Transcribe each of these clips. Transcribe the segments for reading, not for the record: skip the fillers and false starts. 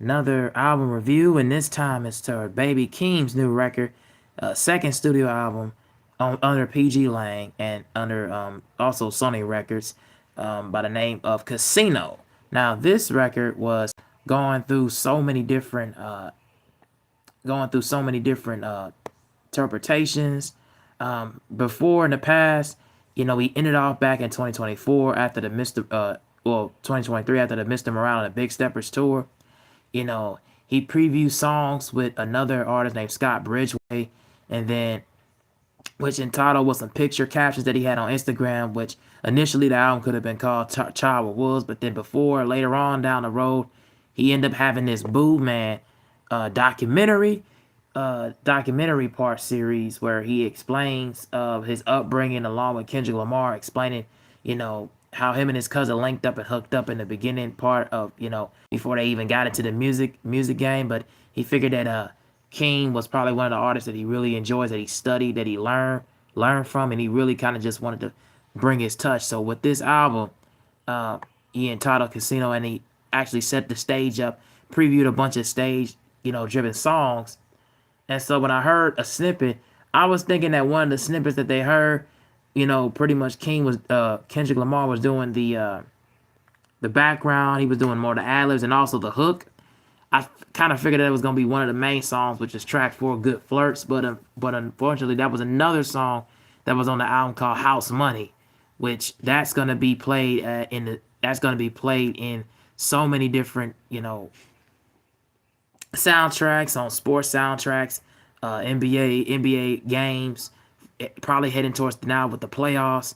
another album review, and this time it's to baby Keem's new record, second studio album under PG Lang and under also Sony Records by the name of Casino. Now, this record was going through so many different interpretations. Before in the past, he ended off back in 2024 after the 2023 after the Mr. Morale and the Big Steppers tour. You know, he previewed songs with another artist named Scott Bridgeway, and then which entitled was some picture captions that he had on Instagram, which initially the album could have been called Child with Wolves, but then later on down the road, he ended up having this Boo Man documentary part series where he explains his upbringing along with Kendrick Lamar, explaining, how him and his cousin linked up and hooked up in the beginning part of, before they even got into the music game. But he figured that King was probably one of the artists that he really enjoys, that he studied, that he learned from, and he really kind of just wanted to bring his touch. So with this album, uh, he entitled Casino, and he actually set the stage up, previewed a bunch of stage, driven songs. And so when I heard a snippet, I was thinking that one of the snippets that they heard, pretty much Kendrick Lamar was doing the background. He was doing more the ad-libs and also the hook. I kind of figured that it was going to be one of the main songs, which is track 4, Good Flirts. But unfortunately, that was another song that was on the album called House Money, which that's going to be played in so many different, soundtracks, on sports soundtracks, NBA games, probably heading towards now with the playoffs.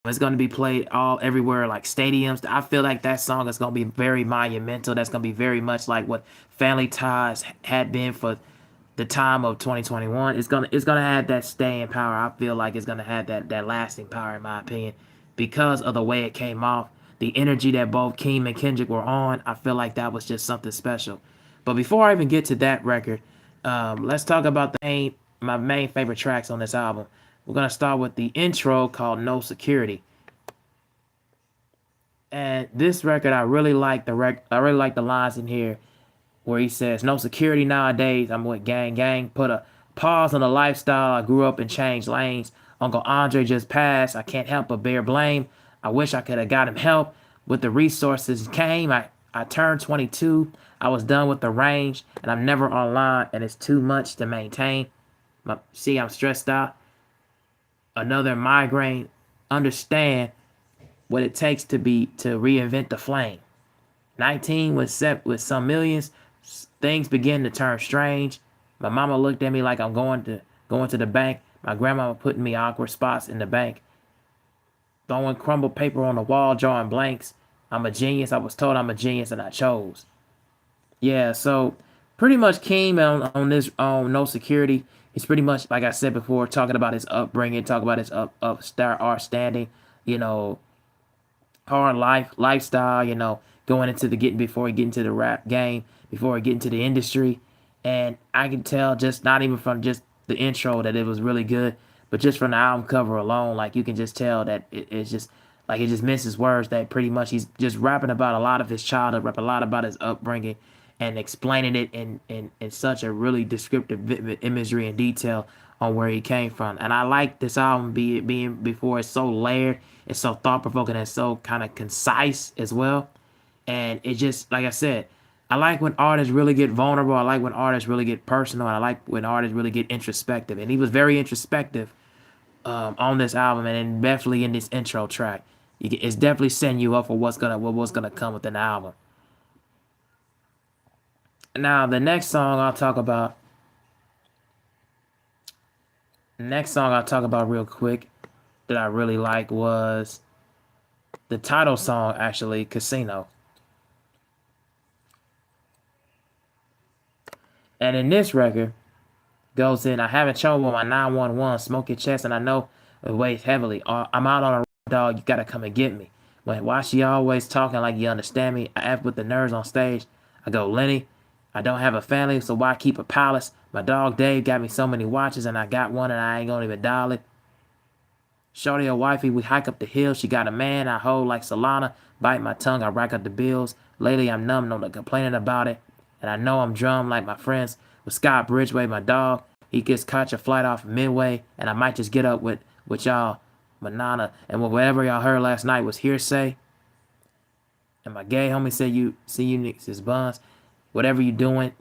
It's going to be played all everywhere, like stadiums. I feel like that song is going to be very monumental. That's going to be very much like what Family Ties had been for the time of 2021. It's gonna have that staying power. I feel like it's gonna have that lasting power, in my opinion, because of the way it came off, the energy that both Keem and Kendrick were on. I feel like that was just something special. But before I even get to that record, let's talk about my main favorite tracks on this album. We're gonna start with the intro called "No Security." And this record, I really like I really like the lines in here where he says, "No security nowadays. I'm with gang, gang. Put a pause on the lifestyle. I grew up and changed lanes. Uncle Andre just passed. I can't help but bear blame. I wish I could have got him help with the resources came. I turned 22. I was done with the range, and I'm never online, and it's too much to maintain. See, I'm stressed out. Another migraine. Understand what it takes to reinvent the flame. 19 was set with some millions. Things begin to turn strange. My mama looked at me like I'm going to the bank. My grandmama putting me awkward spots in the bank. Throwing crumbled paper on the wall, drawing blanks. I'm a genius. I was told I'm a genius and I chose. Yeah, so pretty much Keem on this No Security. He's pretty much, like I said before, talking about his upbringing, talking about his art standing, you know, hard lifestyle, going into the getting before he get into the rap game, before he get into the industry. And I can tell, just not even from just the intro, that it was really good, but just from the album cover alone, like you can just tell that it's just like it just misses words, that pretty much he's just rapping about a lot of his childhood, rap a lot about his upbringing, and explaining it in such a really descriptive vivid imagery and detail on where he came from. And I like this album being before it's so layered, it's so thought provoking, and so kind of concise as well. And it just, like I said, I like when artists really get vulnerable. I like when artists really get personal. And I like when artists really get introspective. And he was very introspective on this album, and then definitely in this intro track. It's definitely setting you up for what's gonna come with an album. Now, next song I'll talk about real quick that I really like was the title song, actually, Casino. And in this record, goes in, I haven't shown with my 911, smoke your chest, and I know it weighs heavily. I'm out on a dog, you gotta come and get me. Why she always talking like you understand me? I act with the nerves on stage. I go, Lenny, I don't have a family, so why keep a palace? My dog Dave got me so many watches, and I got one, and I ain't gonna even dial it. Shorty or wifey, we hike up the hill. She got a man, I hold like Solana. Bite my tongue, I rack up the bills. Lately, I'm numb, no complaining about it. And I know I'm drummed like my friends with Scott Bridgeway, my dog. He gets caught your flight off midway, and I might just get up with y'all, Manana, and whatever y'all heard last night was hearsay. And my gay homie said you see you niggas is buns. Whatever you doing,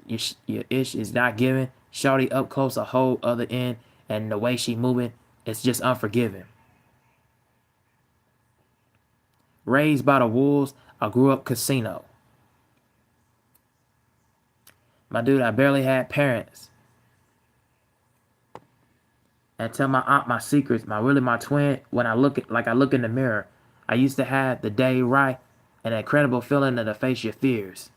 your ish is not giving. Shawty up close a whole other end, and the way she moving, it's just unforgiving. Raised by the wolves, I grew up casino. My dude, I barely had parents. And tell my aunt my secrets, my twin, when I look in the mirror. I used to have the day right, an incredible feeling to face your fears.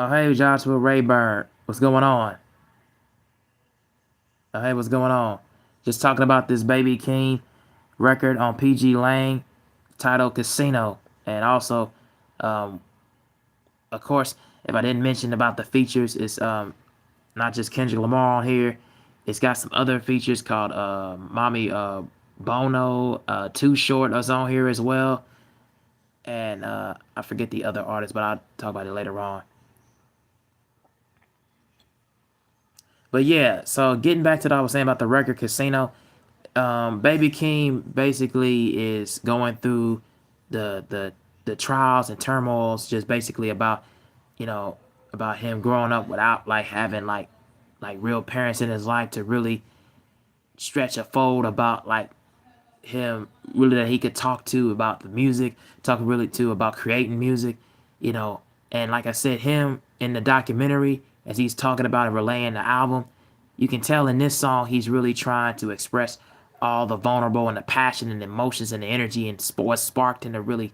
Oh hey Joshua Rayburn, what's going on? Oh hey, what's going on? Just talking about this Baby King record on PG Lang, titled Casino, and also, um, of course, if I didn't mention about the features, it's not just Kendrick Lamar on here. It's got some other features called Mommy Bono, Too Short is on here as well, and I forget the other artist, but I'll talk about it later on. But yeah, so getting back to what I was saying about the record Casino, Baby Keem basically is going through the trials and turmoils, just basically about you know about him growing up without like having like real parents in his life to really stretch a fold about like him really that he could talk to about the music, talk really to about creating music, you know. And like I said, him in the documentary, as he's talking about and relaying the album, you can tell in this song he's really trying to express all the vulnerable and the passion and the emotions and the energy and what sparked him to really,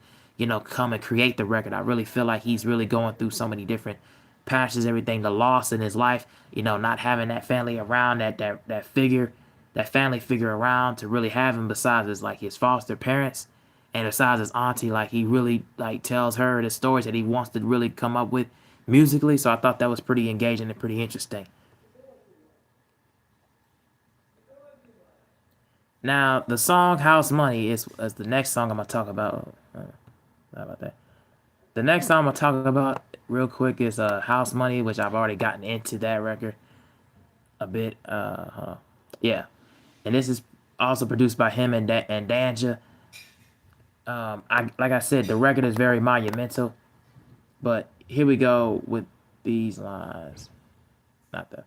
come and create the record. I really feel like he's really going through so many different passions, everything, the loss in his life, not having that family around, that figure, that family figure around to really have him besides his foster parents and besides his auntie. Like he really like tells her the stories that he wants to really come up with musically. So I thought that was pretty engaging and pretty interesting. Now the song "House Money" is the next song I'm gonna talk about. How about that? The next song I'm gonna talk about real quick is "House Money," which I've already gotten into that record a bit. Yeah, and this is also produced by him and Danja. I like I said, the record is very monumental. But here we go with these lines. Not the.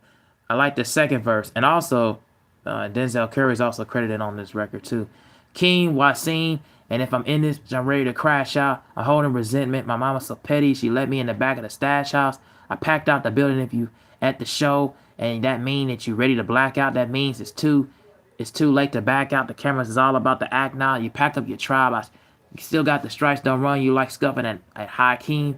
I like the second verse, and also Denzel Curry is also credited on this record too. Keem, Wasim, and if I'm in this, I'm ready to crash out. I'm holding resentment. My mama's so petty. She let me in the back of the stash house. I packed out the building if you at the show, and that mean that you ready to black out. That means it's too late to back out. The cameras is all about the act now. You packed up your tribe. You still got the stripes. Don't run you like scuffing at High Keem.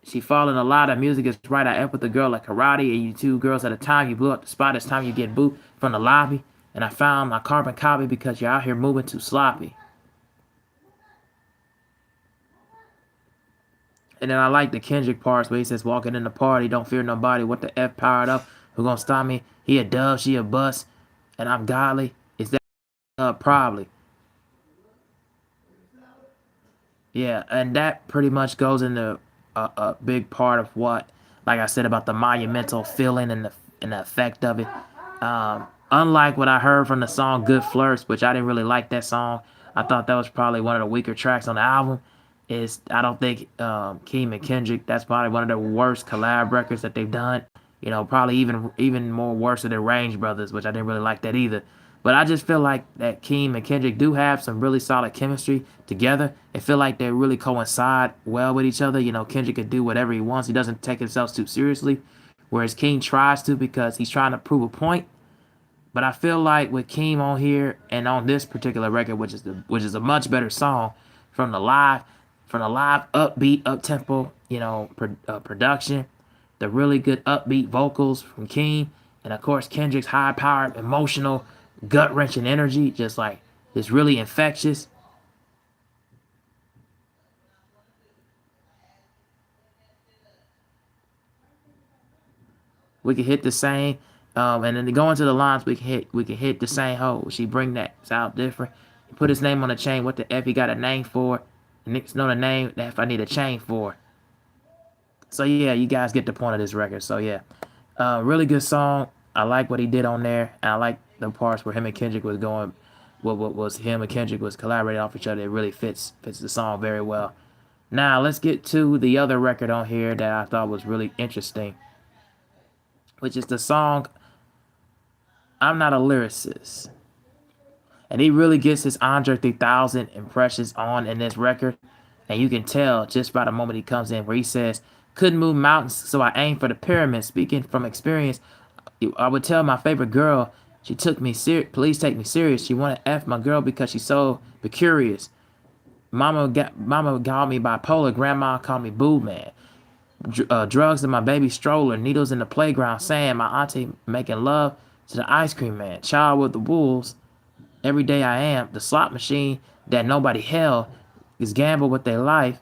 She falling a lot of music is right. I up with the girl like karate, and you two girls at a time. You blew up the spot. It's time you get booed from the lobby. And I found my carbon copy because you're out here moving too sloppy. And then I like the Kendrick parts where he says, walking in the party, don't fear nobody. What the F powered up? Who gonna stop me? He a dove, she a bus, and I'm godly. Is that probably? Yeah, and that pretty much goes into a big part of what, like I said, about the monumental feeling and the effect of it. Unlike what I heard from the song "Good Flirts," which I didn't really like that song. I thought that was probably one of the weaker tracks on the album. Is I don't think Keem and Kendrick. That's probably one of the worst collab records that they've done. Probably even more worse than the Range Brothers, which I didn't really like that either. But I just feel like that Keem and Kendrick do have some really solid chemistry together. I feel like they really coincide well with each other. Kendrick can do whatever he wants. He doesn't take himself too seriously, whereas Keem tries to because he's trying to prove a point. But I feel like with Keem on here and on this particular record, which is a much better song from the live, upbeat, up tempo, production, the really good upbeat vocals from Keem, and of course Kendrick's high powered, emotional, gut wrenching energy, just really infectious. We can hit the same, and then to go into the lines, we can hit the same hole. She bring that sound different. Put his name on the chain. What the F he got a name for? Niggas know the name that if I need a chain for. So yeah, you guys get the point of this record. So yeah, really good song. I like what he did on there, and I like the parts where him and Kendrick was going. What was him and Kendrick was collaborating off each other. It really fits the song very well. Now let's get to the other record on here that I thought was really interesting, which is the song "I'm Not a Lyricist." And he really gets his Andre 3000 impressions on in this record. And you can tell just by the moment he comes in where he says, couldn't move mountains, so I aimed for the pyramid. Speaking from experience, I would tell my favorite girl, she took me serious, please take me serious. She wanted to F my girl because she's so curious. Mama called me bipolar, grandma called me boo man. Drugs in my baby stroller, needles in the playground, sand, my auntie making love to the ice cream man, child with the wolves. Every day I am, the slot machine that nobody held is gamble with their life,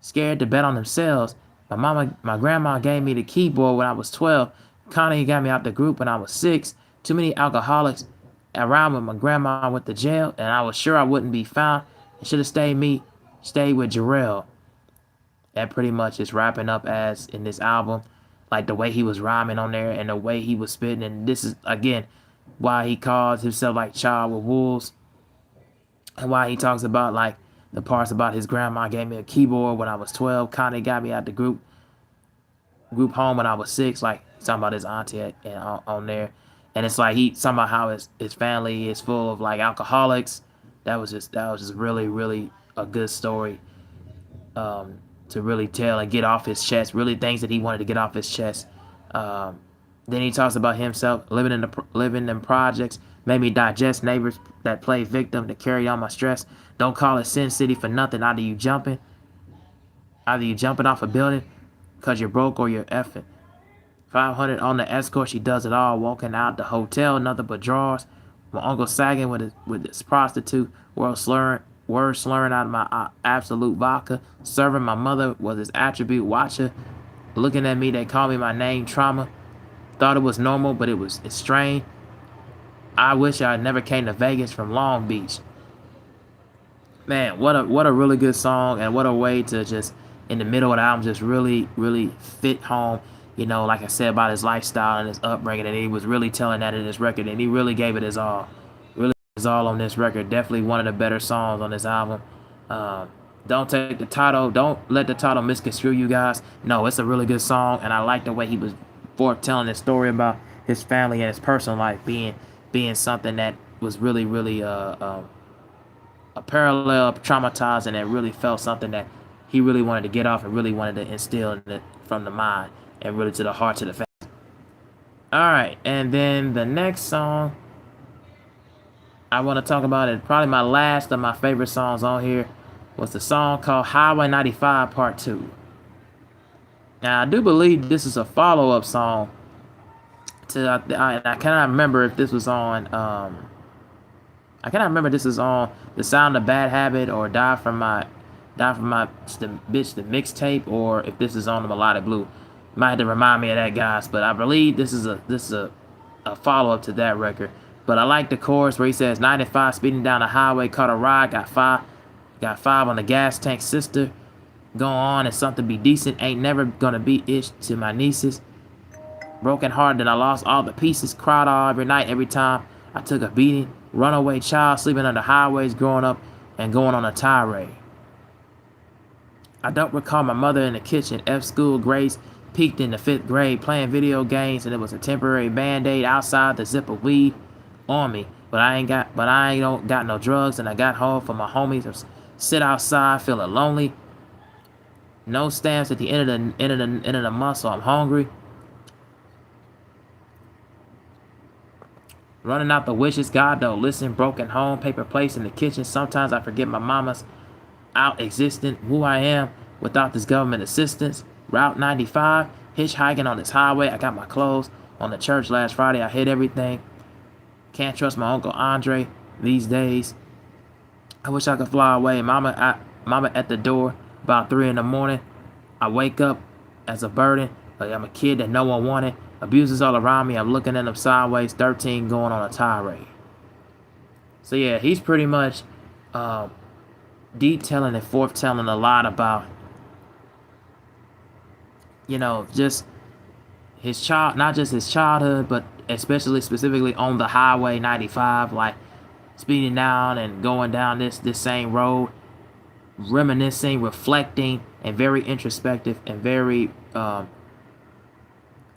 scared to bet on themselves. My grandma gave me the keyboard when I was 12. Connie got me out the group when I was 6. Too many alcoholics around when my grandma went to jail, and I was sure I wouldn't be found. It should have stayed with Jarrell. That pretty much is wrapping up as in this album, like the way he was rhyming on there and the way he was spitting. And this is again why he calls himself like Child with Wolves, and why he talks about like the parts about his grandma gave me a keyboard when I was 12. Connie got me out the group home when I was 6. Like talking about his auntie and on there, and it's like he talking about how his family is full of like alcoholics. That was just really a good story to really tell and get off his chest. Really things that he wanted to get off his chest. Um, then he talks about himself living in projects, made me digest neighbors that play victim to carry on my stress. Don't call it Sin City for nothing. Either you jumping off a building because you're broke or you're effing. 500 on the escort, she does it all. Walking out the hotel, nothing but drawers. My uncle sagging with his prostitute, words slurring out of my absolute vodka. Serving my mother was his attribute. Watcher, looking at me, they call me my name. Trauma. Thought it was normal, but it's strange. I wish I never came to Vegas from Long Beach. Man, what a really good song, and what a way to just in the middle of the album just really fit home. Like I said about his lifestyle and his upbringing, and he was really telling that in this record, and he really gave it his all. Really his all on this record. Definitely one of the better songs on this album. Um, don't let the title misconstrue you guys. No, it's a really good song, and I like the way he was foretelling his story about his family and his personal life being something that was really a parallel traumatized, and that really felt something that he really wanted to get off and really wanted to instill in from the mind and really to the heart to the face. All right, and then the next song I want to talk about is probably my last of my favorite songs on here was the song called Highway 95 Part 2. Now I do believe this is a follow-up song to I cannot remember if this was on I cannot remember this is on The Sound of Bad Habit or the mixtape, or if this is on the Melodic Blue. You might have to remind me of that, guys. But I believe this is a follow up to that record. But I like the chorus where he says 95 speeding down the highway, caught a ride, got five on the gas tank, sister. Go on and something be decent. Ain't never gonna be ish to my nieces. Broken heart that I lost all the pieces. Cried all every night, every time I took a beating. Runaway child sleeping on the highways, growing up and going on a tirade. I don't recall my mother in the kitchen. F school grades peaked in the 5th grade, playing video games, and it was a temporary band-aid outside the zip of weed on me. But I ain't don't got no drugs, and I got home from my homies. Sit outside feeling lonely. No stamps at the end of the month, so I'm hungry. Running out the wishes, God don't listen. Broken home, paper plates in the kitchen. Sometimes I forget my mama's out existent. Who I am without this government assistance. Route 95, hitchhiking on this highway. I got my clothes on the church last Friday. I hit everything. Can't trust my Uncle Andre these days. I wish I could fly away. Mama at the door about 3 in the morning. I wake up as a burden. Like I'm a kid that no one wanted. Abusers all around me. I'm looking at them sideways. 13 going on a tirade. So yeah, he's pretty much detailing and forthtelling a lot about just his child, not just his childhood, but especially specifically on the highway 95, like speeding down and going down this same road, reminiscing, reflecting, and very introspective and very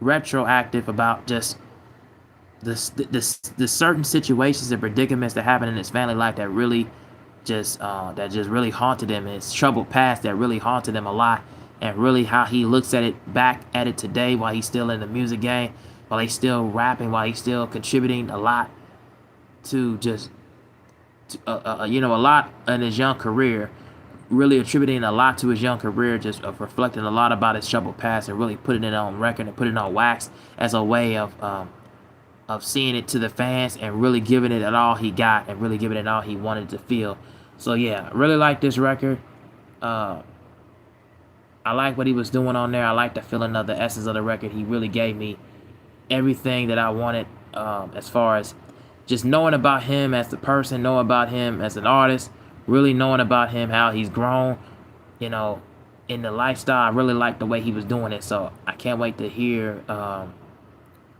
retroactive about just the certain situations and predicaments that happened in his family life that just really haunted him, and his troubled past that really haunted him a lot, and really how he looks at it back at it today while he's still in the music game, while he's still rapping, while he's still contributing a lot to just a lot in his young career, really attributing a lot to his young career, just reflecting a lot about his troubled past and really putting it on record and putting it on wax as a way of seeing it to the fans and really giving it all he got and really giving it all he wanted to feel. So yeah, I really like this record. Uh, I like what he was doing on there. I like the feeling of the essence of the record. He really gave me everything that I wanted, as far as just knowing about him as the person, knowing about him as an artist, really knowing about him, how he's grown, you know, in the lifestyle. I really like the way he was doing it. So I can't wait to hear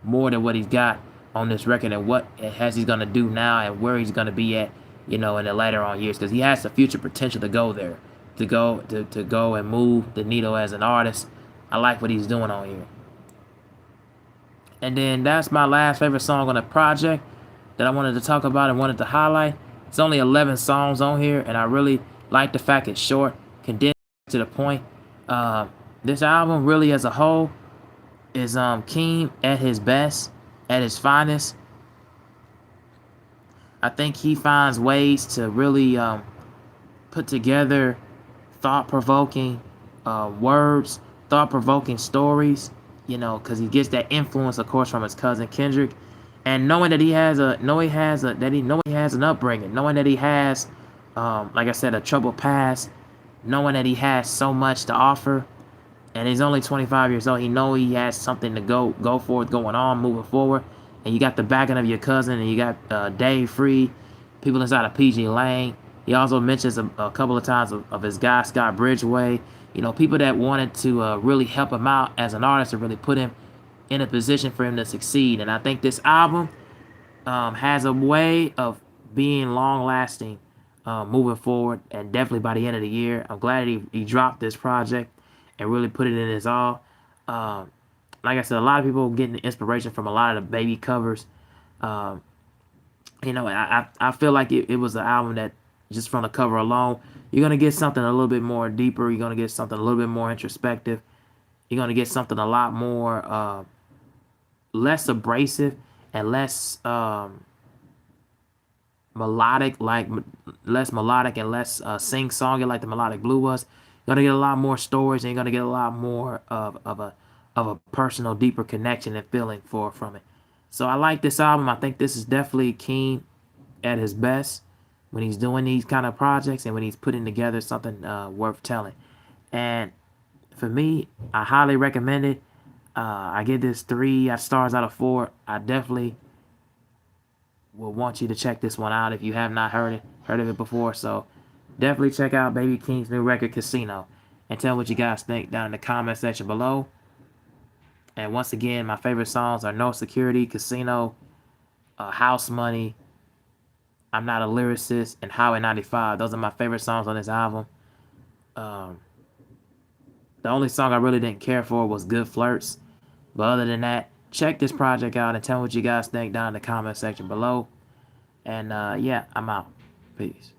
more than what he's got on this record and what has he's gonna do now and where he's gonna be at, in the later on years, because he has the future potential to go there, to go and move the needle as an artist. I like what he's doing on here. And then that's my last favorite song on the project that I wanted to talk about and wanted to highlight. It's only 11 songs on here, and I really like the fact it's short, condensed to the point. This album really as a whole is Keem at his best, at his finest. I think he finds ways to really put together thought-provoking words, thought-provoking stories. Because he gets that influence, of course, from his cousin Kendrick, and knowing that he has an upbringing, knowing that he has, like I said, a troubled past, knowing that he has so much to offer, and he's only 25 years old. He has something to go for, going on, moving forward. And you got the backing of your cousin, and you got Dave Free, people inside of PG Lane. He also mentions a couple of times of his guy Scott Bridgeway. People that wanted to really help him out as an artist and really put him in a position for him to succeed. And I think this album has a way of being long lasting, moving forward, and definitely by the end of the year. I'm glad he dropped this project and really put it in his all. Like I said, a lot of people getting inspiration from a lot of the baby covers. Um, I feel like it was an album that, just from the cover alone, you're gonna get something a little bit more deeper. You're gonna get something a little bit more introspective. You're gonna get something a lot more less abrasive and less melodic, less melodic and less sing-songy like the Melodic Blue was. You're gonna get a lot more stories, and you're gonna get a lot more of a personal, deeper connection and feeling from it. So I like this album. I think this is definitely Keem at his best when he's doing these kind of projects and when he's putting together something worth telling. And for me, I highly recommend it. I give this 3 stars out of 4. I definitely will want you to check this one out if you have not heard of it before. So definitely check out Baby Keem's new record, Casino, and tell me what you guys think down in the comment section below. And once again, my favorite songs are No Security, Casino, House Money, I'm Not a Lyricist, and Highway 95. Those are my favorite songs on this album. Um, the only song I really didn't care for was Good Flirts. But other than that, check this project out and tell me what you guys think down in the comment section below. And yeah, I'm out. Peace.